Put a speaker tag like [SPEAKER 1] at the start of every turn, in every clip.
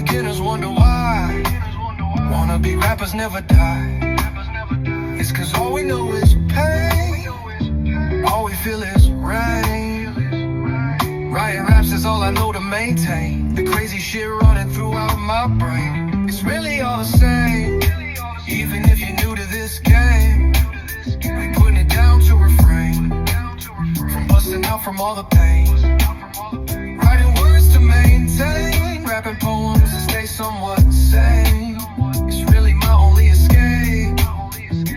[SPEAKER 1] beginners wonder why wannabe rappers never die. It's cause all we know is pain, all we feel is rain. Writing raps is all I know to maintain the crazy shit running throughout my brain. It's really all the same, even if you're new to this game. We putting it down to refrain from busting out from all the pain. Writing words to maintain, rapping poems to stay somewhat sane. It's really my only escape,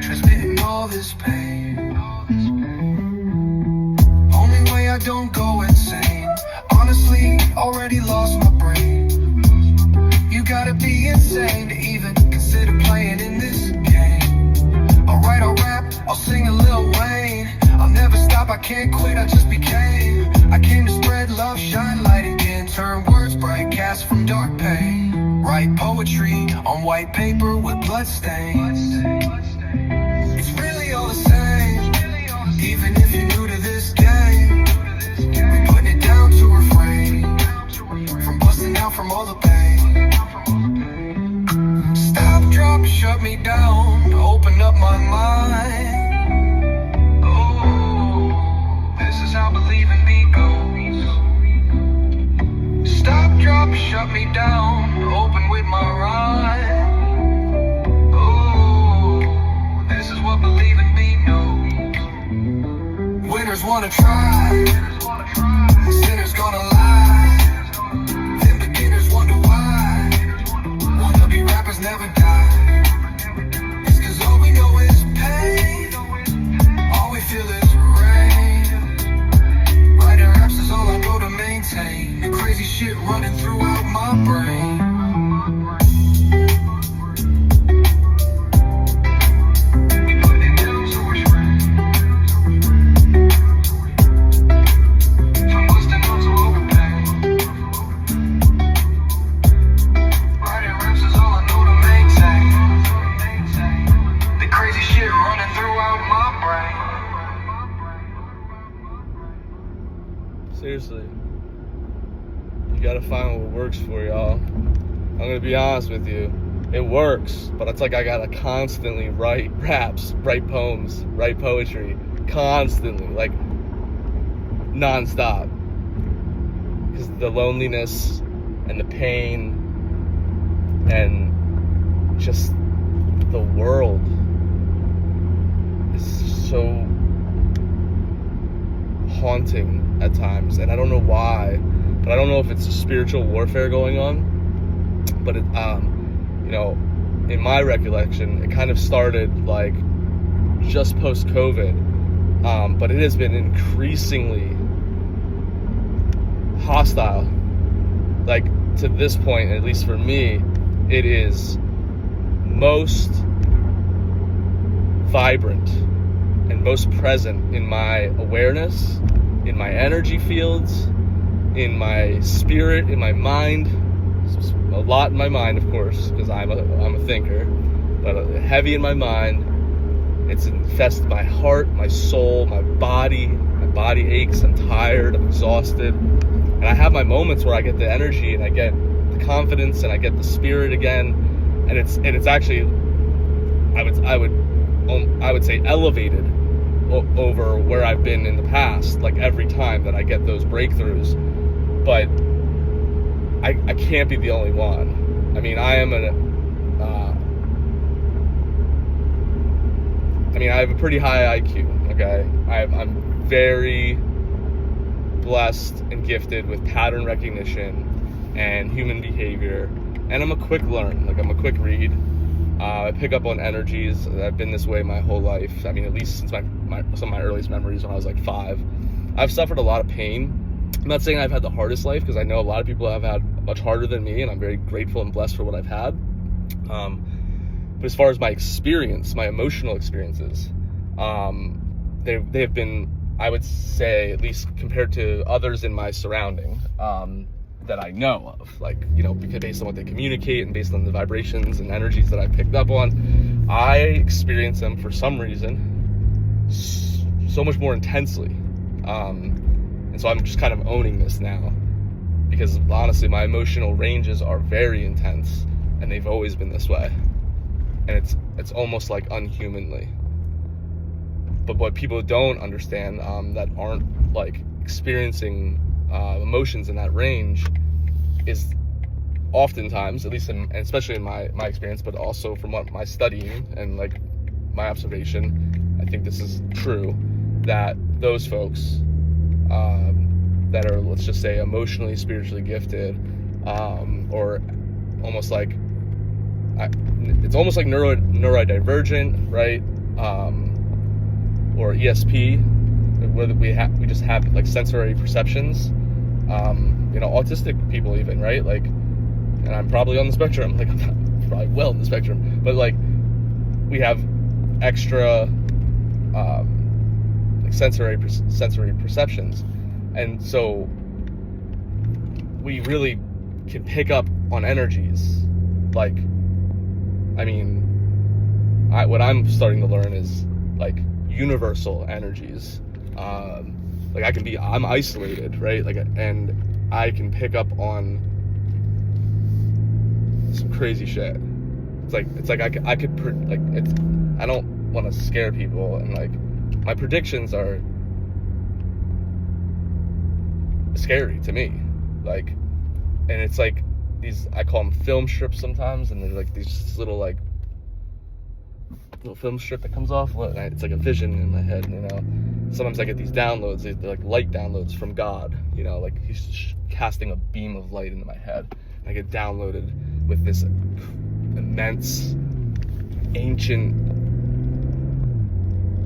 [SPEAKER 1] transmitting all this pain. Only way I don't go insane, honestly, already lost my brain. You gotta be insane to even consider playing in this game. I'll write, I'll rap, I'll sing a Lil Wayne. I'll never stop, I can't quit, I just became. I came to spread love, shine light again. Turn words bright, cast from dark pain. Write poetry on white paper with blood stains. It's really all the same, even if you're new to this game. We putting it down to refrain from busting out from all the pain. Stop, drop, shut me down, open up my mind. Oh, this is how believing me goes. Stop, drop, shut me down, open with my rhyme. Oh, this is what believing me knows. Winners wanna try, sinners gonna lie. Then beginners wonder why wannabe rappers never die. It's cause all we know is pain, all we feel is rain. Writing raps is all I know to maintain the crazy shit running throughout my brain.
[SPEAKER 2] Seriously, you gotta find what works for y'all. I'm gonna be honest with you, it works, but it's like I gotta constantly write raps, write poems, write poetry, constantly, like non-stop. Because the loneliness and the pain and just the world is so haunting at times, and I don't know why, but I don't know if it's a spiritual warfare going on, but it, you know, in my recollection, it kind of started like just post-COVID, but it has been increasingly hostile. Like, to this point, at least for me, it is most vibrant and most present in my awareness, in my energy fields, in my spirit, in my mind. A lot in my mind, of course, because I'm a thinker, but heavy in my mind. It's infested my heart, my soul, my body. My body aches, I'm tired, I'm exhausted. And I have my moments where I get the energy and I get the confidence and I get the spirit again. And it's actually, I would say elevated over where I've been in the past, like every time that I get those breakthroughs. But I can't be the only one. I mean, I have a pretty high IQ, okay? I'm very blessed and gifted with pattern recognition and human behavior, and I'm a quick learn, like I'm a quick read. I pick up on energies. I've been this way my whole life. I mean, at least since some of my earliest memories when I was like 5. I've suffered a lot of pain. I'm not saying I've had the hardest life, because I know a lot of people have had much harder than me, and I'm very grateful and blessed for what I've had. But as far as my experience, my emotional experiences, they have been, I would say, at least compared to others in my surrounding, that I know of, like, you know, because based on what they communicate and based on the vibrations and energies that I picked up on, I experience them for some reason so much more intensely. And so I'm just kind of owning this now. because honestly, my emotional ranges are very intense, and they've always been this way, and it's almost like unhumanly. But what people don't understand, that aren't like experiencing emotions in that range, is oftentimes, at least and especially in my experience, but also from what my studying and like my observation, I think this is true, that those folks that are, let's just say, emotionally, spiritually gifted, or almost like it's almost like neurodivergent, right? Or ESP, where we just have like sensory perceptions. Autistic people even, right? Like, and I'm probably on the spectrum. Like, I'm not probably well on the spectrum, but like we have extra like sensory perceptions, and so we really can pick up on energies. Like, I mean, what I'm starting to learn is like universal energies. Like I'm isolated, right? Like, and I can pick up on some crazy shit. It's like I could like, it's, I don't want to scare people, and like my predictions are scary to me. Like, and it's like these, I call them film strips sometimes, and they're like these little film strip that comes off. It's like a vision in my head, Sometimes I get these downloads, they're like light downloads from God, like he's casting a beam of light into my head. I get downloaded with this immense, ancient,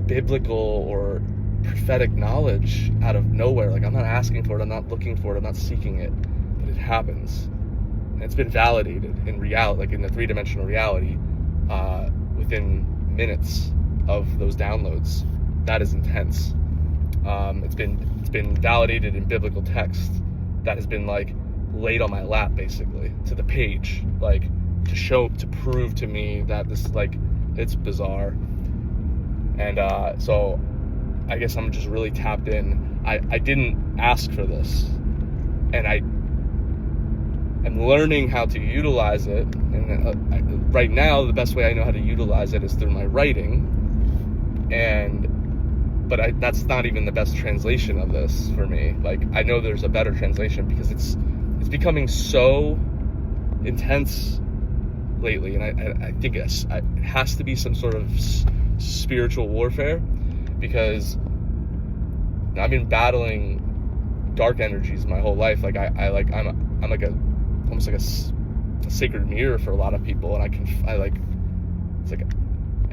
[SPEAKER 2] biblical or prophetic knowledge out of nowhere. Like, I'm not asking for it, I'm not looking for it, I'm not seeking it, but it happens. And it's been validated in reality, like in the three-dimensional reality, within minutes of those downloads. That is intense. It's been validated in biblical text that has been like laid on my lap, basically, to the page, like to prove to me that this, like, it's bizarre. And so I guess I'm just really tapped in. I didn't ask for this, and I'm learning how to utilize it. And right now, the best way I know how to utilize it is through my writing. But that's not even the best translation of this for me. Like, I know there's a better translation, because it's becoming so intense lately, and I think it has to be some sort of spiritual warfare, because I've been battling dark energies my whole life. Like, I'm like almost like a sacred mirror for a lot of people, and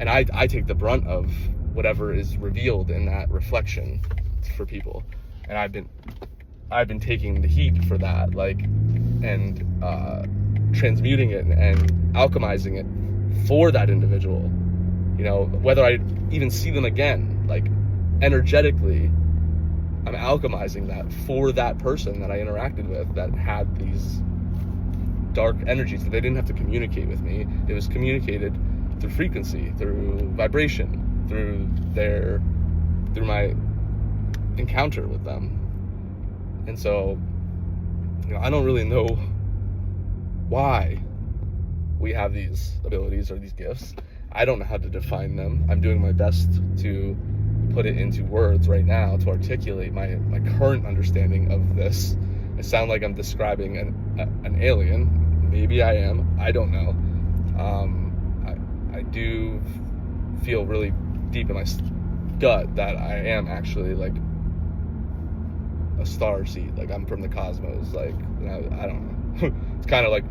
[SPEAKER 2] I take the brunt of whatever is revealed in that reflection for people, and I've been taking the heat for that, like, and transmuting it and alchemizing it for that individual, whether I even see them again, like, energetically, I'm alchemizing that for that person that I interacted with that had these dark energies that they didn't have to communicate with me. It was communicated through frequency, through vibration, through my encounter with them. And so, I don't really know why we have these abilities or these gifts. I don't know how to define them. I'm doing my best to put it into words right now, to articulate my current understanding of this. I sound like I'm describing an alien. Maybe I am. I don't know. I do feel really deep in my gut that I am actually like a star seed. Like, I'm from the cosmos. Like, I don't know. It's kind of like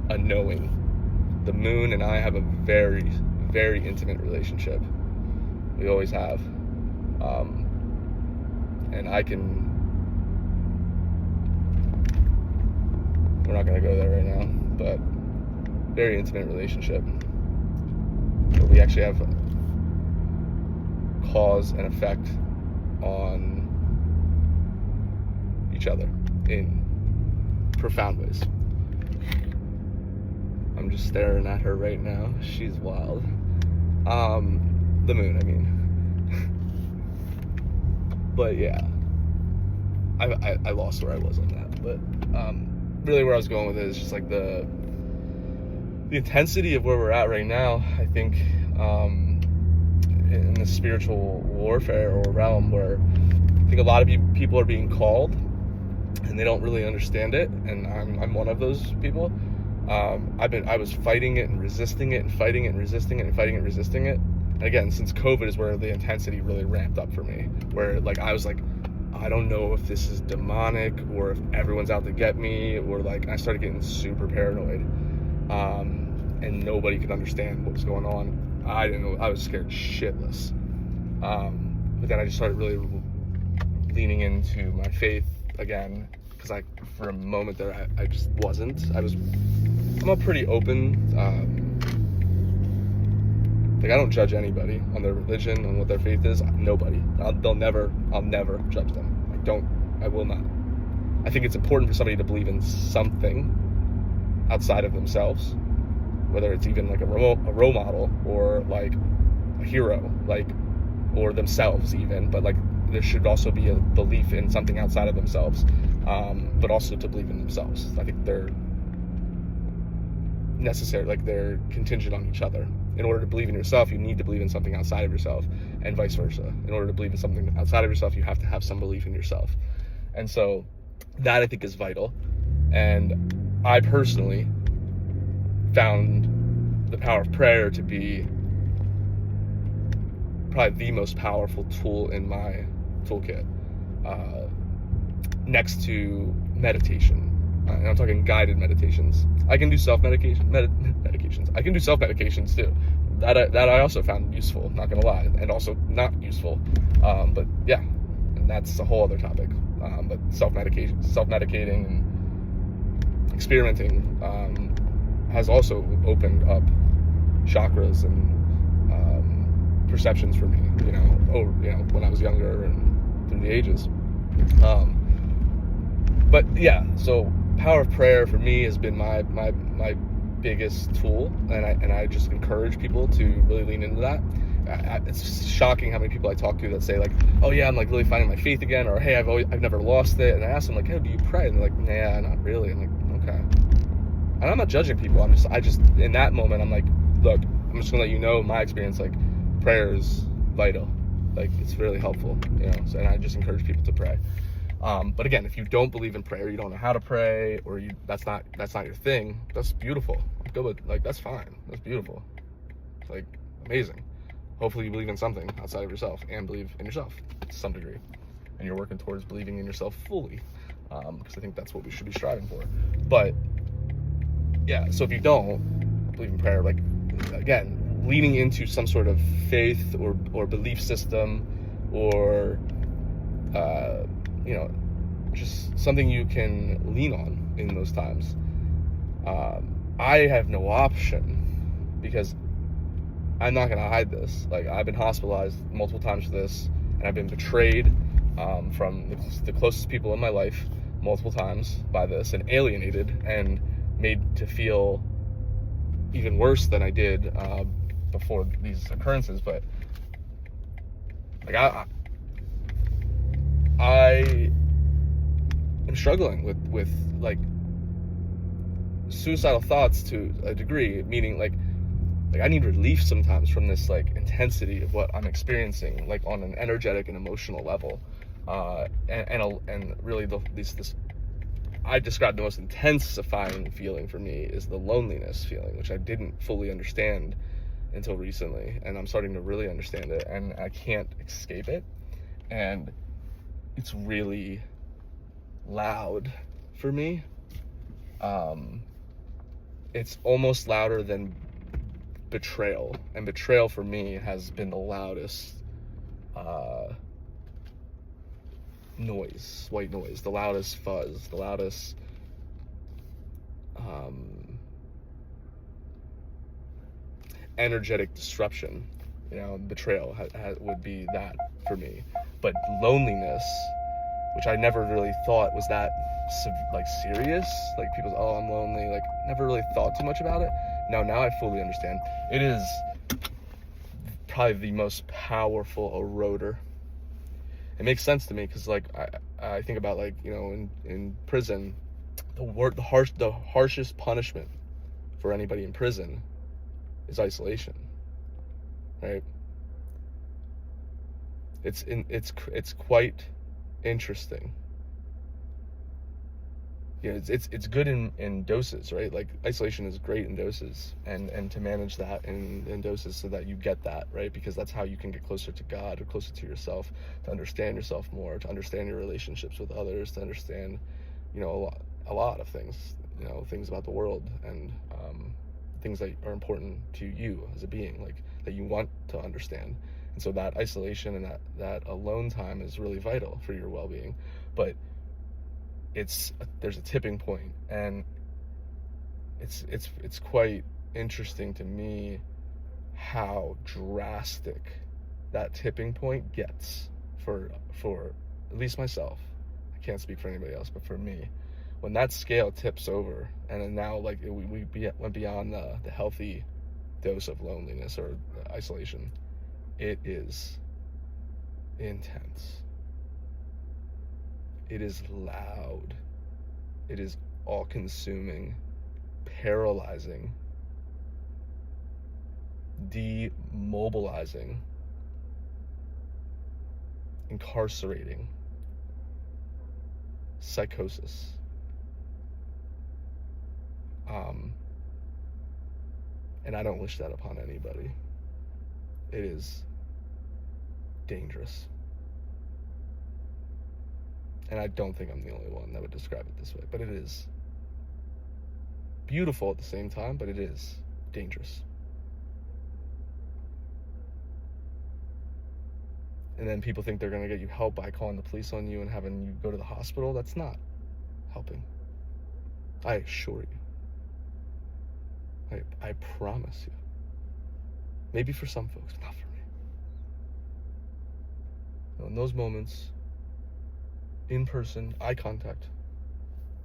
[SPEAKER 2] a knowing. The moon and I have a very, very intimate relationship. We always have. And we're not going to go there right now, but very intimate relationship where we actually have cause and effect on each other in profound ways. I'm just staring at her right now. She's wild. The moon, I mean. But yeah, I lost where I was on that. but really where I was going with it is just like the intensity of where we're at right now. I think in the spiritual warfare or realm, where I think a lot of people are being called and they don't really understand it, and I'm one of those people. I was fighting it and resisting it and fighting it and resisting it and fighting it and resisting it. And again, since COVID is where the intensity really ramped up for me, where like I was like, I don't know if this is demonic or if everyone's out to get me, or like I started getting super paranoid, and nobody could understand what was going on. I didn't know. I was scared shitless. But then I just started really leaning into my faith again, because for a moment there I just wasn't. I'm a pretty open. Like I don't judge anybody on their religion, on what their faith is. Nobody. I'll never judge them. I will not. I think it's important for somebody to believe in something outside of themselves, whether it's even like a role model or like a hero, like, or themselves even. But like there should also be a belief in something outside of themselves, but also to believe in themselves. I think they're necessary, like they're contingent on each other. In order to believe in yourself, you need to believe in something outside of yourself, and vice versa. In order to believe in something outside of yourself, you have to have some belief in yourself. And so that I think is vital. And I personally found the power of prayer to be probably the most powerful tool in my toolkit, next to meditation. And I'm talking guided meditations. I can do medications. I can do self-medications too. That I also found useful, not gonna lie, and also not useful. But yeah, and that's a whole other topic. But self-medicating and experimenting has also opened up chakras and perceptions for me. When I was younger and through the ages. But yeah, so power of prayer for me has been my biggest tool, and I just encourage people to really lean into that. It's shocking how many people I talk to that say like, oh yeah, I'm like really finding my faith again, or hey, I've never lost it. And I ask them like, hey, do you pray? And they're like, nah, not really. I'm like, okay. And I'm not judging people. I just in that moment I'm like, look, I'm just gonna let you know my experience. Like, prayer is vital. Like, it's really helpful, So, and I just encourage people to pray. But again, if you don't believe in prayer, you don't know how to pray, or that's not your thing, that's beautiful. Go with, like, that's fine. That's beautiful. It's like amazing. Hopefully you believe in something outside of yourself and believe in yourself to some degree. And you're working towards believing in yourself fully. Because I think that's what we should be striving for. But yeah, so if you don't believe in prayer, like, again, leaning into some sort of faith or belief system, or just something you can lean on in those times. I have no option, because I'm not gonna hide this. Like, I've been hospitalized multiple times for this, and I've been betrayed from the closest people in my life multiple times by this, and alienated and made to feel even worse than I did before these occurrences. But like I am struggling with like suicidal thoughts to a degree, meaning like I need relief sometimes from this like intensity of what I'm experiencing, like on an energetic and emotional level, and really this I describe the most intensifying feeling for me is the loneliness feeling, which I didn't fully understand until recently, and I'm starting to really understand it, and I can't escape it, and it's really loud for me. It's almost louder than betrayal, and betrayal for me has been the loudest noise, white noise, the loudest fuzz, the loudest energetic disruption. Betrayal would be that for me. But loneliness, which I never really thought was that like serious, like people, oh, I'm lonely, like never really thought too much about it. Now I fully understand. It is probably the most powerful eroder. It makes sense to me, because like I think about, like, in prison, the harshest punishment for anybody in prison is isolation, right? It's quite interesting. It's good in doses, right? Like, isolation is great in doses, and to manage that in doses so that you get that, right? Because that's how you can get closer to God or closer to yourself, to understand yourself more, to understand your relationships with others, to understand, a lot of things, things about the world, and things that are important to you as a being, like, that you want to understand. And so that isolation and that alone time is really vital for your well-being. But there's a tipping point, and it's quite interesting to me how drastic that tipping point gets for at least myself. I can't speak for anybody else, but for me, when that scale tips over, and then now, like, we went beyond the healthy dose of loneliness or isolation, it is intense. It is loud. It is all-consuming, paralyzing, demobilizing, incarcerating, psychosis. And I don't wish that upon anybody. It is dangerous. And I don't think I'm the only one that would describe it this way, but it is beautiful at the same time, but it is dangerous. And then people think they're going to get you help by calling the police on you and having you go to the hospital. That's not helping. I assure you. I promise you. Maybe for some folks, but not for me. In those moments, in-person, eye contact,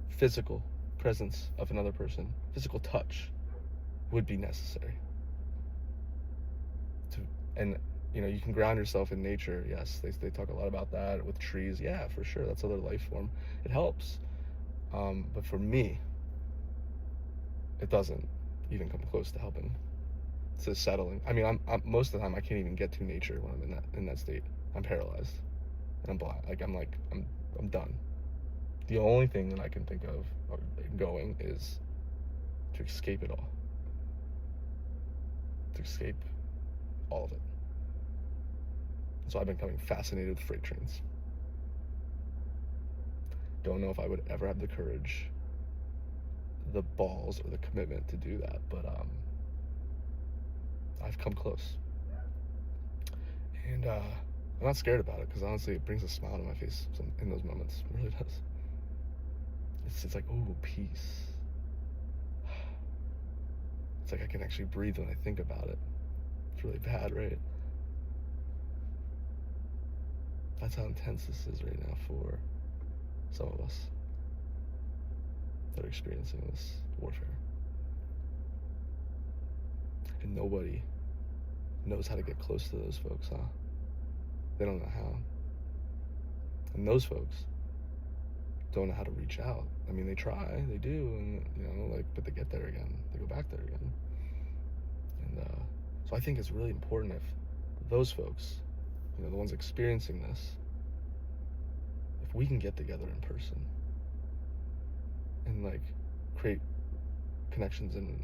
[SPEAKER 2] physical presence of another person, physical touch would be necessary. And you can ground yourself in nature. Yes, they talk a lot about that with trees. Yeah, for sure. That's another life form. It helps. But for me, it doesn't even come close to helping, to settling. I mean, I'm most of the time I can't even get to nature when I'm in that state. I'm paralyzed and I'm blind. I'm done. The only thing that I can think of going is to escape it all. To escape all of it. So I've been becoming fascinated with freight trains. Don't know if I would ever have the courage, the balls, or the commitment to do that, but I've come close. And I'm not scared about it, because honestly it brings a smile to my face in those moments. It really does. It's like, ooh, peace. It's like I can actually breathe when I think about it. It's really bad, right? That's how intense this is right now for some of us that are experiencing this warfare. And nobody knows how to get close to those folks, huh? They don't know how. And those folks don't know how to reach out. I mean, they try, they do, and but they get there again. They go back there again. And so I think it's really important if those folks, the ones experiencing this, if we can get together in person and create connections and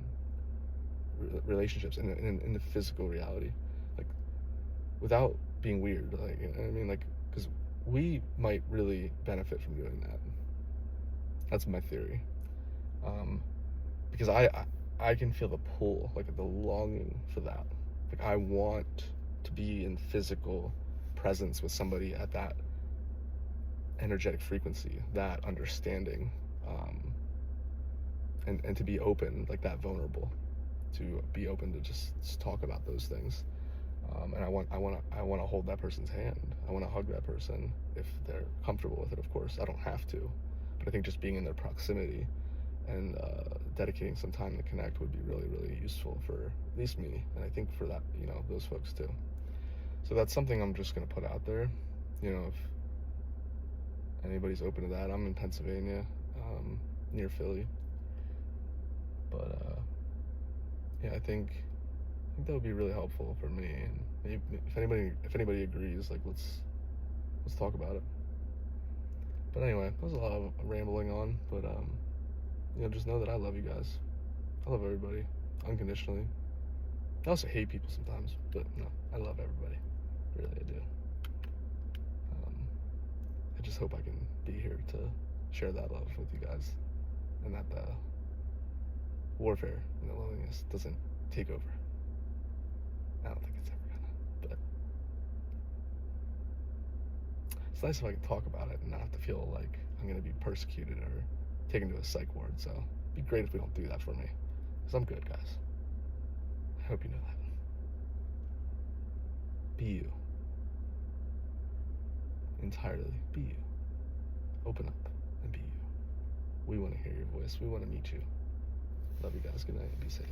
[SPEAKER 2] relationships in the physical reality, without being weird, because we might really benefit from doing that. That's my theory. Because I can feel the pull, the longing for that. I want to be in physical presence with somebody at that energetic frequency, that understanding, and to be open, that vulnerable, to be open to just talk about those things. And I want to hold that person's hand. I want to hug that person if they're comfortable with it. Of course, I don't have to, but I think just being in their proximity and dedicating some time to connect would be really, really useful for at least me, and I think for that, those folks too. So that's something I'm just gonna put out there. anybody's open to that. I'm in Pennsylvania, near Philly. But yeah, I think that would be really helpful for me. And maybe if anybody agrees, like let's talk about it. But anyway, that was a lot of rambling on. But just know that I love you guys. I love everybody unconditionally. I also hate people sometimes, but no, I love everybody. Really, I do. I just hope I can be here to share that love with you guys, and that the warfare and the loneliness doesn't take over. I don't think it's ever gonna, but it's nice if I can talk about it and not have to feel like I'm gonna be persecuted or taken to a psych ward. So it'd be great if we don't do that for me, because I'm good, guys. I hope you know that. Be you. Entirely be you. Open up and be you. We want to hear your voice. We want to meet you. Love you guys. Good night and be safe.